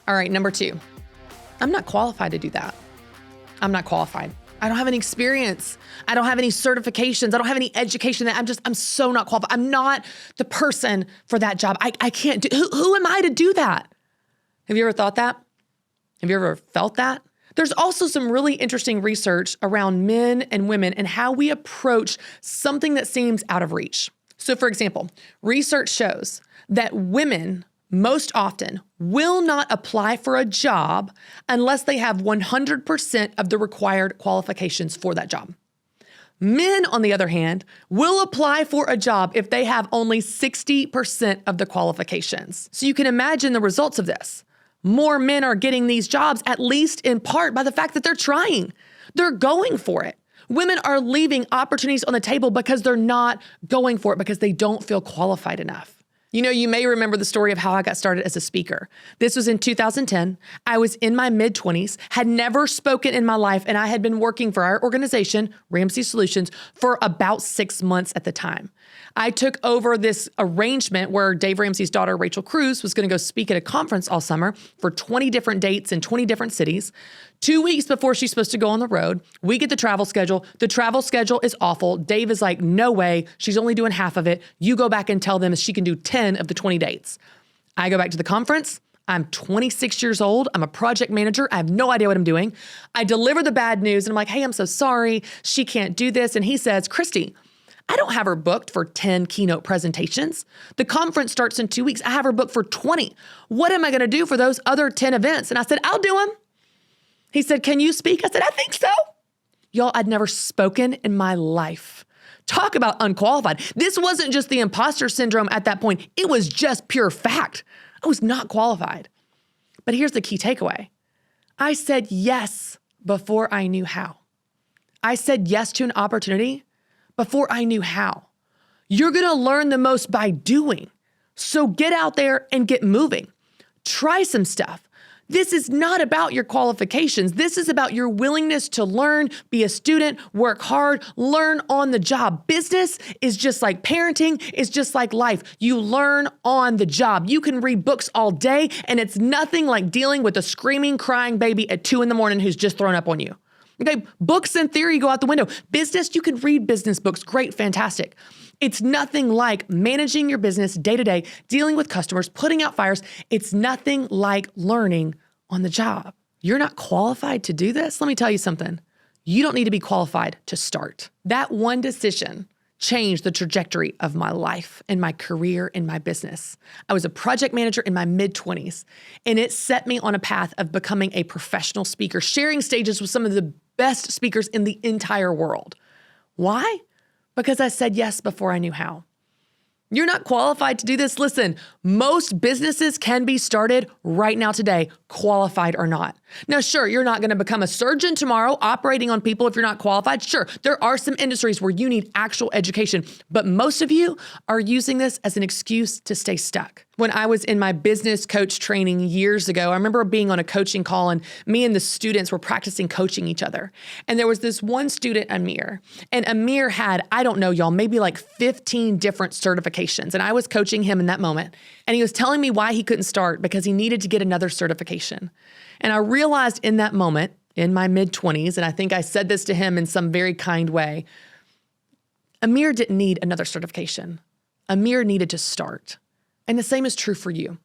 All right, number 2, I'm not qualified to do that. I'm not qualified. I don't have any experience. I don't have any certifications. I don't have any education. I'm so not qualified. I'm not the person for that job. I can't do, who am I to do that? Have you ever thought that? Have you ever felt that? There's also some really interesting research around men and women and how we approach something that seems out of reach. So for example, research shows that women most often will not apply for a job unless they have 100% of the required qualifications for that job. Men, on the other hand, will apply for a job if they have only 60% of the qualifications. So you can imagine the results of this. More men are getting these jobs, at least in part by the fact that they're trying. They're going for it. Women are leaving opportunities on the table because they're not going for it because they don't feel qualified enough. You know, you may remember the story of how I got started as a speaker. This was in 2010. I was in my mid-20s, had never spoken in my life, and I had been working for our organization, Ramseys Solutions, for about 6 months at the time. I took over this arrangement where Dave Ramsey's daughter, Rachel Cruz, was going to go speak at a conference all summer for 20 different dates in 20 different cities. 2 weeks before she's supposed to go on the road, we get the travel schedule. The travel schedule is awful. Dave is like, no way. She's only doing half of it. You go back and tell them she can do 10 of the 20 dates. I go back to the conference. I'm 26 years old. I'm a project manager. I have no idea what I'm doing. I deliver the bad news and I'm like, hey, I'm so sorry. She can't do this. And he says, Christy, I don't have her booked for 10 keynote presentations. The conference starts in 2 weeks. I have her booked for 20. What am I going to do for those other 10 events? And I said, I'll do them. He said, can you speak? I said, I think so. Y'all, I'd never spoken in my life. Talk about unqualified. This wasn't just the imposter syndrome at that point. It was just pure fact. I was not qualified. But here's the key takeaway. I said yes before I knew how. I said yes to an opportunity before I knew how. You're going to learn the most by doing. So get out there and get moving. Try some stuff. This is not about your qualifications. This is about your willingness to learn, be a student, work hard, learn on the job. Business is just like parenting, it's just like life. You learn on the job. You can read books all day, and it's nothing like dealing with a screaming, crying baby at 2 a.m. who's just thrown up on you. Okay, books in theory go out the window. Business, you can read business books. Great, fantastic. It's nothing like managing your business day to day, dealing with customers, putting out fires. It's nothing like learning on the job. You're not qualified to do this? Let me tell you something. You don't need to be qualified to start. That one decision changed the trajectory of my life and my career and my business. I was a project manager in my mid-20s, and it set me on a path of becoming a professional speaker, sharing stages with some of the best speakers in the entire world. Why? Because I said yes before I knew how. You're not qualified to do this. Listen, most businesses can be started right now today, qualified or not. Now, sure, you're not going to become a surgeon tomorrow operating on people if you're not qualified. Sure, there are some industries where you need actual education, but most of you are using this as an excuse to stay stuck. When I was in my business coach training years ago, I remember being on a coaching call and me and the students were practicing coaching each other. And there was this one student, Amir, and Amir had, I don't know, y'all, maybe like 15 different certifications. And I was coaching him in that moment. And he was telling me why he couldn't start because he needed to get another certification. And I realized in that moment, in my mid-20s, and I think I said this to him in some very kind way, Amir didn't need another certification. Amir needed to start. And the same is true for you.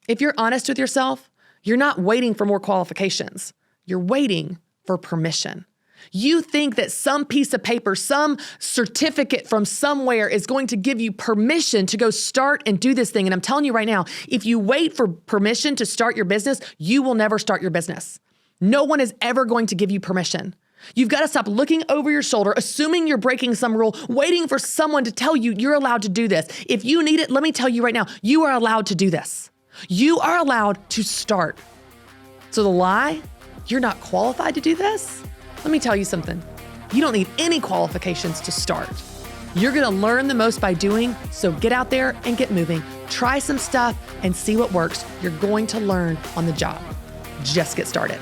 If you're honest with yourself, you're not waiting for more qualifications. You're waiting for permission. You think that some piece of paper, some certificate from somewhere is going to give you permission to go start and do this thing. And I'm telling you right now, if you wait for permission to start your business, you will never start your business. No one is ever going to give you permission. You've got to stop looking over your shoulder, assuming you're breaking some rule, waiting for someone to tell you you're allowed to do this. If you need it, let me tell you right now, you are allowed to do this. You are allowed to start. So the lie, you're not qualified to do this? Let me tell you something. You don't need any qualifications to start. You're going to learn the most by doing, so get out there and get moving. Try some stuff and see what works. You're going to learn on the job. Just get started.